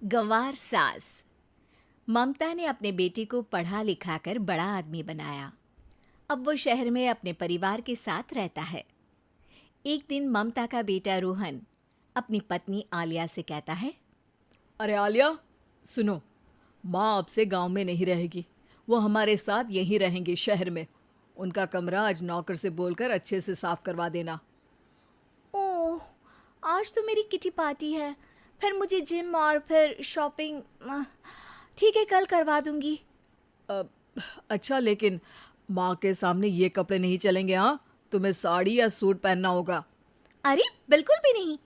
गंवार सास। ममता ने अपने बेटे को पढ़ा लिखाकर बड़ा आदमी बनाया। अब वो शहर में अपने परिवार के साथ रहता है। एक दिन ममता का बेटा रोहन अपनी पत्नी आलिया से कहता है, अरे आलिया, सुनो, माँ अब से गांव में नहीं रहेगी। वो हमारे साथ यहीं रहेंगी शहर में। उनका कमरा आज नौकर से बोलकर अच्छे से साफ करवा देना। ओह, आज तो मेरी किटी पार्टी है, फिर मुझे जिम और फिर शॉपिंग। ठीक है, कल करवा दूंगी। अ, अच्छा, लेकिन माँ के सामने ये कपड़े नहीं चलेंगे। हाँ, तुम्हें साड़ी या सूट पहनना होगा। अरे बिल्कुल भी नहीं।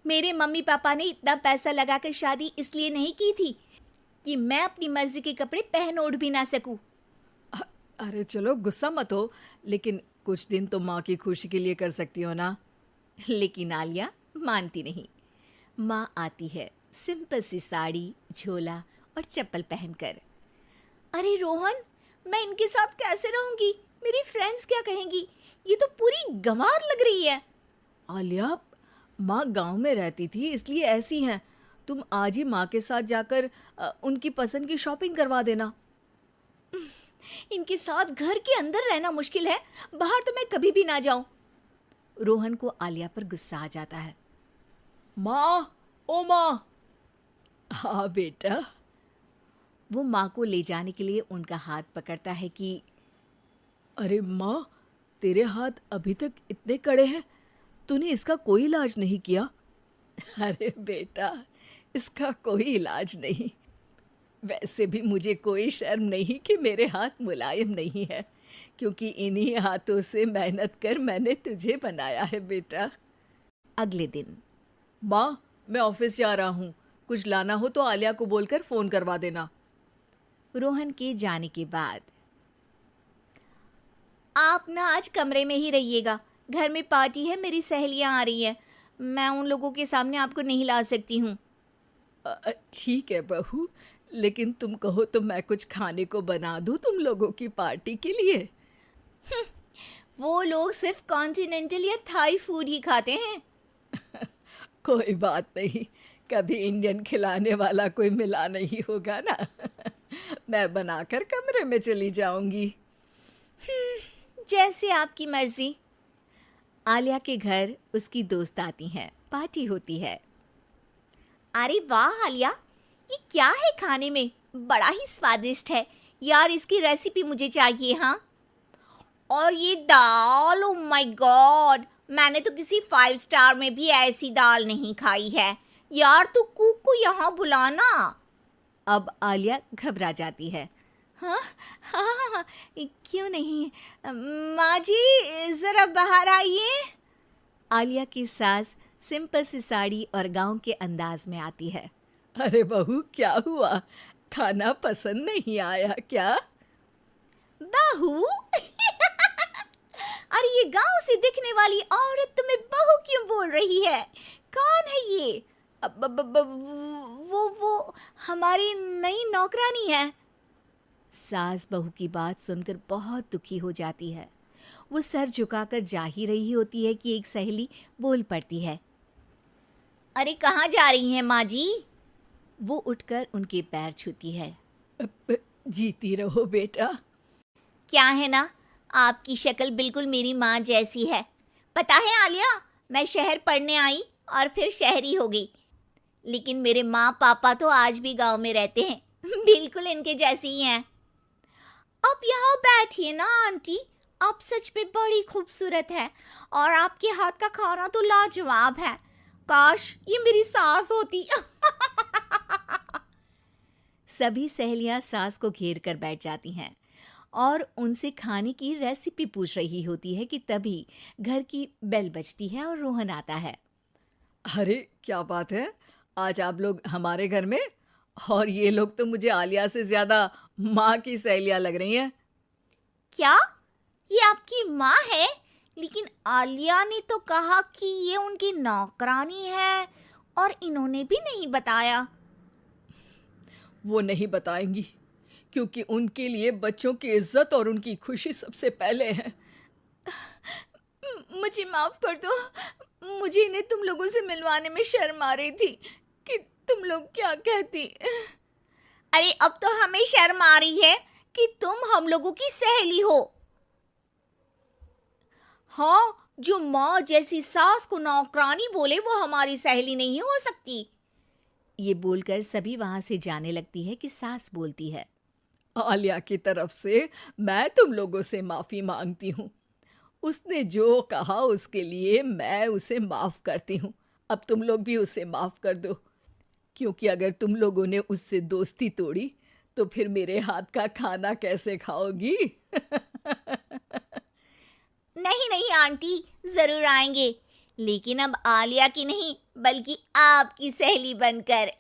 मेरे मम्मी पापा ने इतना पैसा लगाकर शादी इसलिए नहीं की थी कि मैं अपनी मर्जी के कपड़े पहन ओढ़ भी ना सकूं। अरे चलो, गुस्सा मत हो, लेकिन कुछ दिन तो माँ की खुशी के लिए कर सकती हो ना। लेकिन आलिया मानती नहीं। माँ आती है सिंपल सी साड़ी, झोला और चप्पल पहनकर। अरे रोहन, मैं इनके साथ कैसे रहूंगी? मेरी फ्रेंड्स क्या कहेंगी? ये तो पूरी गंवार लग रही है। आलिया, माँ गांव में रहती थी इसलिए ऐसी हैं। तुम आज ही माँ के साथ जाकर उनकी पसंद की शॉपिंग करवा देना। इनके साथ घर के अंदर रहना मुश्किल है, बाहर तो मैं कभी भी ना जाऊं। रोहन को आलिया पर गुस्सा आ जाता है। माँ, ओ माँ। हाँ बेटा। वो माँ को ले जाने के लिए उनका हाथ पकड़ता है कि अरे माँ, तेरे हाथ अभी तक इतने कड़े हैं, तूने इसका कोई इलाज नहीं किया? अरे बेटा, इसका कोई इलाज नहीं। वैसे भी मुझे कोई शर्म नहीं कि मेरे हाथ मुलायम नहीं है, क्योंकि इन्हीं हाथों से मेहनत कर मैंने तुझे बनाया है बेटा। अगले दिन। माँ, मैं ऑफिस जा रहा हूँ। कुछ लाना हो तो आलिया को बोलकर फ़ोन करवा देना। रोहन के जाने के बाद, आप ना आज कमरे में ही रहिएगा, घर में पार्टी है, मेरी सहेलियां आ रही हैं, मैं उन लोगों के सामने आपको नहीं ला सकती हूँ। ठीक है बहू, लेकिन तुम कहो तो मैं कुछ खाने को बना दूँ तुम लोगों की पार्टी के लिए। वो लोग सिर्फ कॉन्टिनेंटल या थाई फूड ही खाते हैं। कोई बात नहीं, कभी इंडियन खिलाने वाला कोई मिला नहीं होगा ना। मैं बनाकर कमरे में चली जाऊंगी। जैसे आपकी मर्जी। आलिया के घर उसकी दोस्त आती हैं, पार्टी होती है। अरे वाह आलिया, ये क्या है खाने में? बड़ा ही स्वादिष्ट है यार, इसकी रेसिपी मुझे चाहिए। हाँ, और ये दाल, ओ माय गॉड, मैंने तो किसी 5 स्टार में भी ऐसी दाल नहीं खाई है। यार तू कुक को यहाँ बुलाना। अब आलिया घबरा जाती है। हाँ हाँ हाँ हाँ, क्यों नहीं। माँ जी ज़रा बाहर आइए। आलिया की सास सिंपल सी साड़ी और गांव के अंदाज में आती है। अरे बहू, क्या हुआ? खाना पसंद नहीं आया क्या? बहू? अरे ये गांव से दिखने वाली औरत तुम्हें बहू क्यों बोल रही है? कौन है ये? वो हमारी नई नौकरानी है। सास बहू की बात सुनकर बहुत दुखी हो जाती है। वो सर झुकाकर जा ही रही होती है कि एक सहेली बोल पड़ती है। अरे कहाँ जा रही हैं माँ जी? वो उठकर उनके पैर छूती है। जीती रहो बेटा। क्या है ना, आपकी शक्ल बिल्कुल मेरी माँ जैसी है। पता है आलिया, मैं शहर पढ़ने आई और फिर शहरी हो गई, लेकिन मेरे माँ पापा तो आज भी गांव में रहते हैं, बिल्कुल इनके जैसे ही हैं। आप यहाँ बैठिए ना आंटी, आप सच में बड़ी खूबसूरत है और आपके हाथ का खाना तो लाजवाब है। काश ये मेरी सास होती। सभी सहेलियां सास को घेर कर बैठ जाती हैं और उनसे खाने की रेसिपी पूछ रही होती है कि तभी घर की बेल बजती है और रोहन आता है। अरे क्या बात है, आज आप लोग हमारे घर में? और ये लोग तो मुझे आलिया से ज्यादा माँ की सहेलियाँ लग रही हैं। क्या ये आपकी माँ है? लेकिन आलिया ने तो कहा कि ये उनकी नौकरानी है और इन्होंने भी नहीं बताया। वो नहीं बताएंगी, क्योंकि उनके लिए बच्चों की इज्जत और उनकी खुशी सबसे पहले है। मुझे माफ कर दो, मुझे इन्हें तुम लोगों से मिलवाने में शर्म आ रही थी कि तुम लोग क्या कहती? अरे अब तो हमें शर्म आ रही है कि तुम हम लोगों की सहेली हो। हाँ, जो माँ जैसी सास को नौकरानी बोले वो हमारी सहेली नहीं हो सकती। ये बोलकर सभी वहां से जाने लगती है कि सास बोलती है, आलिया की तरफ से मैं तुम लोगों से माफ़ी मांगती हूँ। उसने जो कहा उसके लिए मैं उसे माफ़ करती हूँ। अब तुम लोग भी उसे माफ़ कर दो, क्योंकि अगर तुम लोगों ने उससे दोस्ती तोड़ी तो फिर मेरे हाथ का खाना कैसे खाओगी? नहीं नहीं आंटी, जरूर आएंगे, लेकिन अब आलिया की नहीं बल्कि आपकी सहेली बनकर।